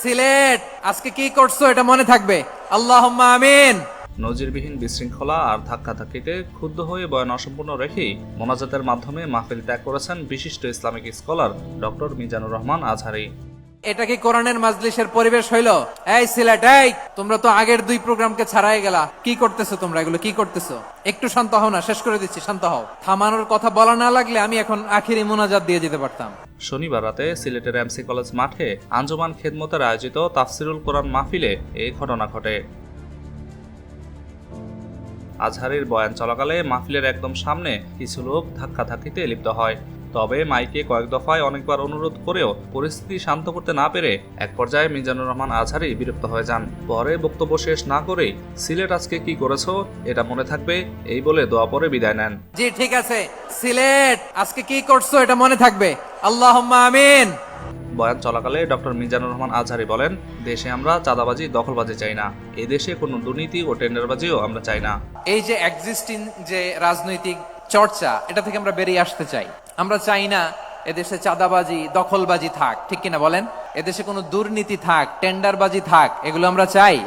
সিলেট আজকে কি করছো এটা মনে থাকবে, আল্লাহুম্মা আমিন। নজিরবিহীন বিশৃঙ্খলা আর ধাক্কাধাক্কিকে ক্ষুব্ধ হয়ে বয়ান অসম্পূর্ণ রেখেই মোনাজাতের মাধ্যমে মাহফিল ত্যাগ করেছেন বিশিষ্ট Islamic scholar doctor Mizanur Rahman Azhari. এটা কি কোরআনের মাজলিসের পরিবেশ হইলো? এই সিলেট, এই তোমরা তো আগের 2 প্রোগ্রামকে ছাড়াই গেলা, কি করতেছো তোমরা? এগুলো কি করতেছো? একটু শান্ত হও না, শেষ করে দিচ্ছি, শান্ত হও। থামানোর কথা বলা না লাগলে আমি এখন আখিরি মোনাজাত দিয়ে যেতে পারতাম। শনিবার রাতে সিলেটের এমসি কলেজ মাঠে আঞ্জুমান খেদমতের আয়োজিত তাফসিরুল কোরআন মাহফিলে এই ঘটনা ঘটে। আজহারীর বয়ান চলাকালে মাহফিলের একদম সামনে কিছু লোক ধাক্কাধাক্কিতে লিপ্ত হয়। তবে মাইকে কয়েক দফায় অনেকবার অনুরোধ করেও পরিস্থিতি শান্ত করতে না পেরে এক পর্যায়ে মিজানুর রহমান আজহারী বিরক্ত হয়ে যান। পরে বক্তব্য শেষ না করেই সিলেট আজকে কি করেছো এটা মনে থাকবে এই বলে দোয়া পরে বিদায় নেন। জি ঠিক আছে, সিলেট আজকে কি করছো এটা মনে থাকবে, আল্লাহুম্মা আমিন। বয়ান চলাকালে ডক্টর মিজানুর রহমান আজহারী বলেন, দেশে আমরা চাঁদাবাজি দখলবাজি চাই না, এই দেশে কোনো দুর্নীতি ও টেন্ডারবাজিও আমরা চাই না। এই যে এক্সিস্টিং যে রাজনৈতিক চর্চা, এটা থেকে আমরা বেরিয়ে আসতে চাই। আমরা চাই না এদেশে চাঁদাবাজি দখলবাজি থাক, ঠিক কিনা বলেন? এদেশে কোনো দুর্নীতি থাক, টেন্ডারবাজি থাক, এগুলো আমরা চাই।